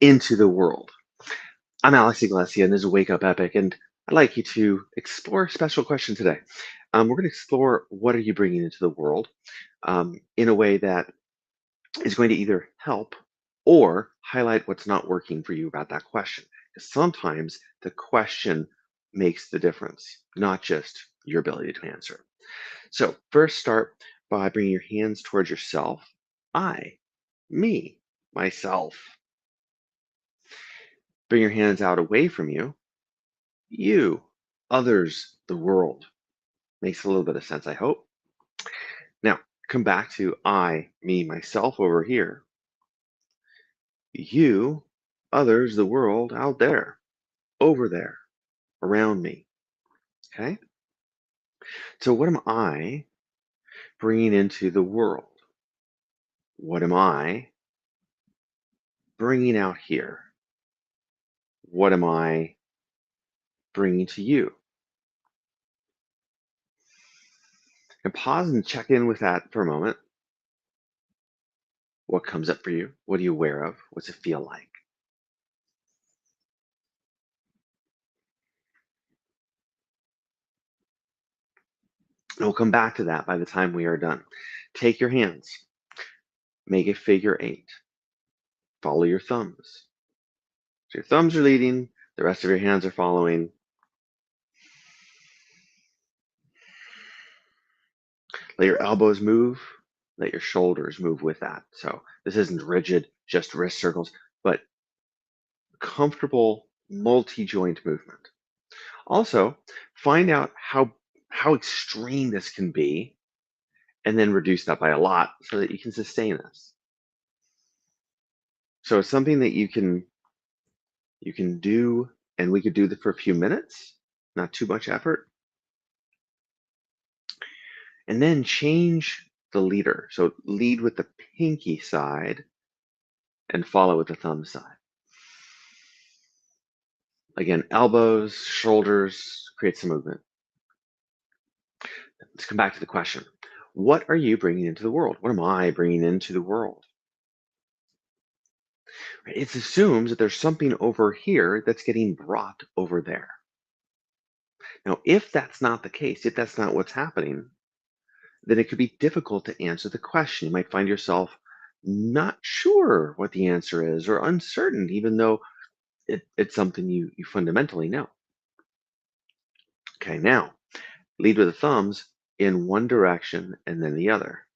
into the world. I'm Alex Iglesia, and this is Wake Up Epic, and I'd like you to explore a special question today. We're going to explore what are you bringing into the world in a way that is going to either help or highlight what's not working for you about that question. Because sometimes the question makes the difference, not just your ability to answer. So first start by bringing your hands towards yourself. I, me, myself. Bring your hands out away from you. You, others, the world. Makes a little bit of sense, I hope. Now, come back to I, me, myself over here. You, others, the world out there, over there, around me. Okay? So, what am I bringing into the world? What am I bringing out here? What am I bringing to you? And pause and check in with that for a moment. What comes up for you? What are you aware of? What's it feel like? And we'll come back to that by the time we are done. Take your hands, make a figure eight, follow your thumbs. So your thumbs are leading, the rest of your hands are following. Let your elbows move, let your shoulders move with that. So this isn't rigid, just wrist circles, but comfortable multi-joint movement. Also, find out how extreme this can be and then reduce that by a lot so that you can sustain this. So it's something that you can do, and we could do that for a few minutes, not too much effort, and then change the leader. So lead with the pinky side and follow with the thumb side. Again, elbows, shoulders, create some movement. Let's come back to the question. What are you bringing into the world? What am I bringing into the world? It assumes that there's something over here that's getting brought over there. Now, if that's not the case, if that's not what's happening, then it could be difficult to answer the question. You might find yourself not sure what the answer is or uncertain, even though it's something you fundamentally know. Okay, now lead with the thumbs in one direction and then the other.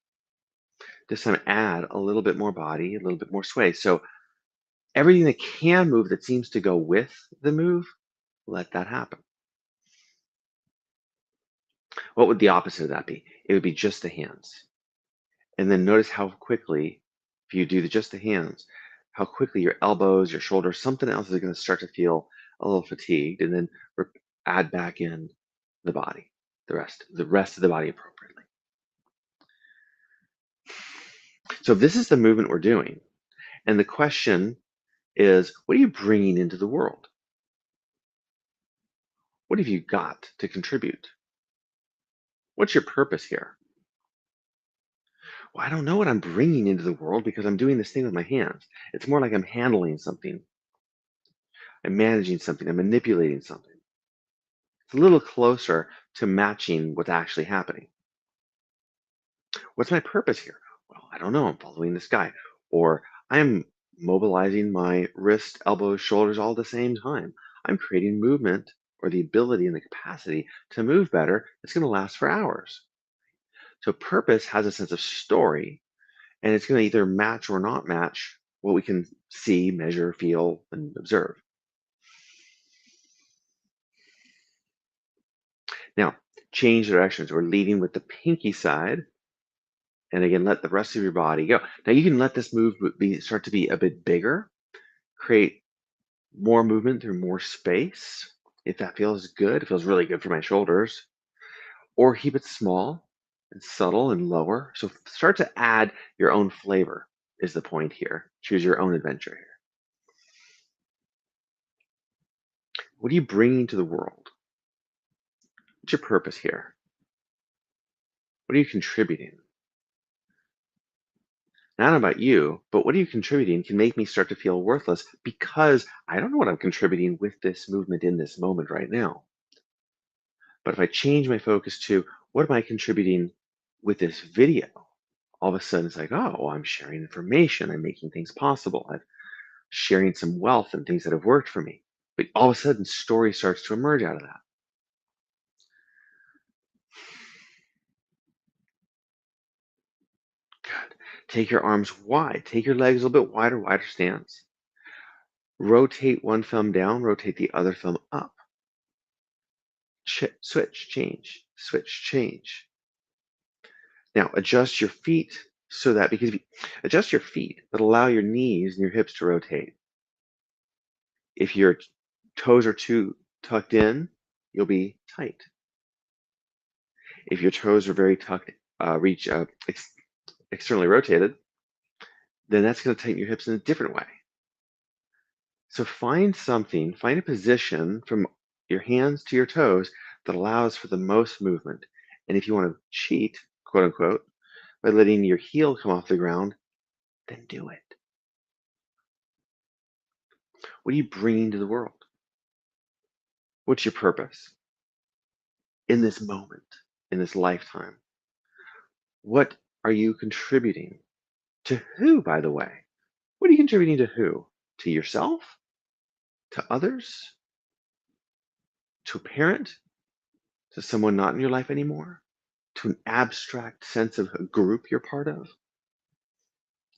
This time add a little bit more body, a little bit more sway. So everything that can move that seems to go with the move, let that happen. What would the opposite of that be? It would be just the hands. And then notice how quickly, if you do just the hands, how quickly your elbows, your shoulders, something else is going to start to feel a little fatigued, and then add back in the body, the rest of the body appropriately. So this is the movement we're doing. And the question is, what are you bringing into the world? What have you got to contribute? What's your purpose here? Well, I don't know what I'm bringing into the world because I'm doing this thing with my hands. It's more like I'm handling something. I'm managing something. I'm manipulating something. It's a little closer to matching what's actually happening. What's my purpose here? Well, I don't know. I'm following this guy. Or I'm mobilizing my wrist, elbows, shoulders all at the same time. I'm creating movement or the ability and the capacity to move better. It's going to last for hours. So purpose has a sense of story, and it's going to either match or not match what we can see, measure, feel, and observe. Now, change directions. We're leading with the pinky side, and again, let the rest of your body go. Now, you can let this move start to be a bit bigger, create more movement through more space. If that feels good, it feels really good for my shoulders. Or keep it small and subtle and lower. So start to add your own flavor is the point here. Choose your own adventure here. What are you bringing to the world? What's your purpose here? What are you contributing? not about you, but what are you contributing can make me start to feel worthless because I don't know what I'm contributing with this movement in this moment right now. But if I change my focus to what am I contributing with this video, all of a sudden it's like, oh, well, I'm sharing information, I'm making things possible, I'm sharing some wealth and things that have worked for me. But all of a sudden, story starts to emerge out of that. Good. Take your arms wide. Take your legs a little bit wider, wider stance. Rotate one thumb down, rotate the other thumb up. Switch, change, switch, change. Now adjust your feet so that because if you adjust your feet, but allow your knees and your hips to rotate. If your toes are too tucked in, you'll be tight. If your toes are very tucked, externally rotated, then that's going to tighten your hips in a different way. So find something, find a position from your hands to your toes that allows for the most movement. And if you want to cheat, quote unquote, by letting your heel come off the ground, then do it. What are you bringing to the world? What's your purpose in this moment, in this lifetime? What are you contributing? To who, by the way? What are you contributing to who? To yourself? To others? To a parent? To someone not in your life anymore? To an abstract sense of a group you're part of?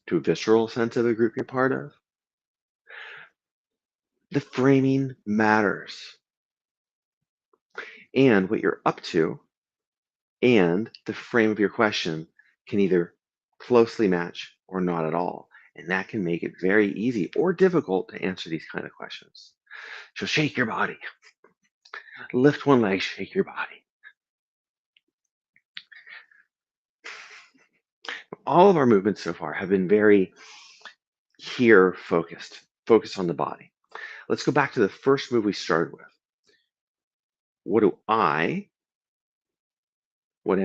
To a visceral sense of a group you're part of? The framing matters. And what you're up to and the frame of your question can either closely match or not at all. And that can make it very easy or difficult to answer these kind of questions. So shake your body. Lift one leg, shake your body. All of our movements so far have been very here focused on the body. Let's go back to the first move we started with. What am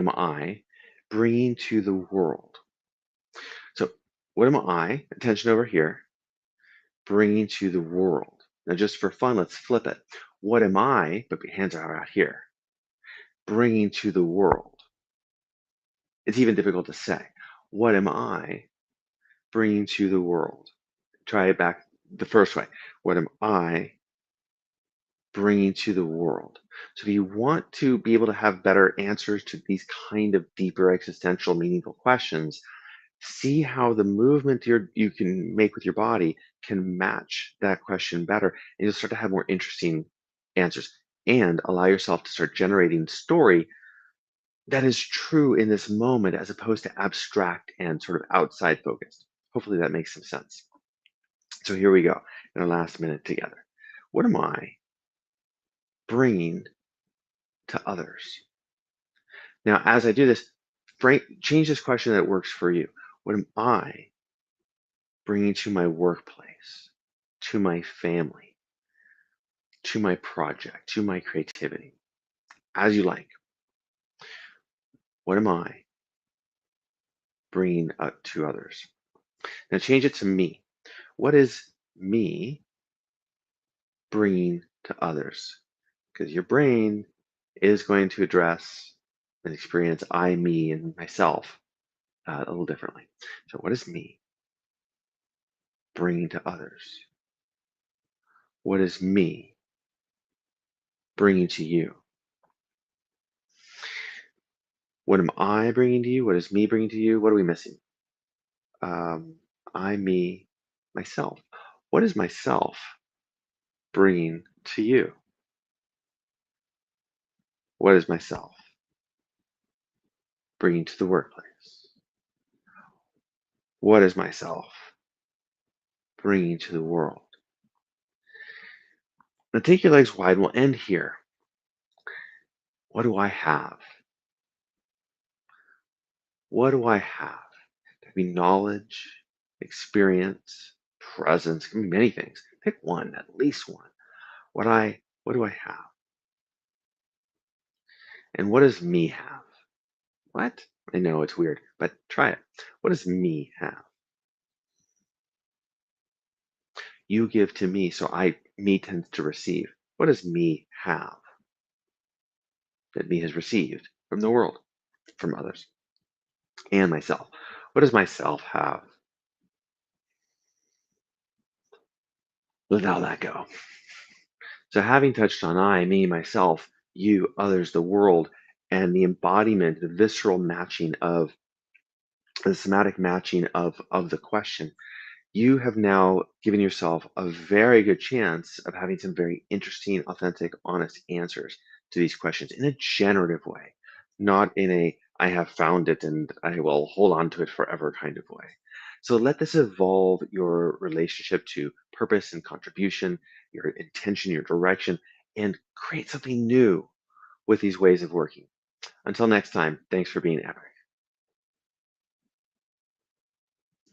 I bringing to the world? So what am I, attention over here, bringing to the world? Now just for fun, let's flip it. What am I, but your hands are out here, bringing to the world? It's even difficult to say. What am I bringing to the world? Try it back the first way. What am I bringing to the world? So if you want to be able to have better answers to these kind of deeper existential meaningful questions, see how the movement you can make with your body can match that question better, and you'll start to have more interesting answers and allow yourself to start generating story that is true in this moment as opposed to abstract and sort of outside focused. Hopefully that makes some sense. So here we go in our last minute together. What am I bringing to others? Now, as I do this, change this question that works for you. What am I bringing to my workplace, to my family, to my project, to my creativity? As you like. What am I bringing up to others? Now change it to me. What is me bringing to others? Because your brain is going to address and experience I, me, and myself a little differently. So what is me bringing to others? What is me bringing to you? What am I bringing to you? What is me bringing to you? What are we missing? Um, I, me, myself. What is myself bringing to you? What is myself bringing to the workplace? What is myself bringing to the world? Now take your legs wide and we'll end here. What do I have? What do I have? It could be knowledge, experience, presence, it can be many things. Pick one, at least one. What do I have? And what does me have? What? I know it's weird, but try it. What does me have? You give to me, so me tends to receive. What does me have that me has received from the world, from others, and myself? What does myself have? Let that go. So having touched on I, me, myself, you, others, the world, and the embodiment, the visceral matching of the somatic matching of the question, you have now given yourself a very good chance of having some very interesting, authentic, honest answers to these questions in a generative way, not in a I have found it and I will hold on to it forever kind of way. So let this evolve your relationship to purpose and contribution, your intention, your direction, and create something new with these ways of working. Until next time, thanks for being epic.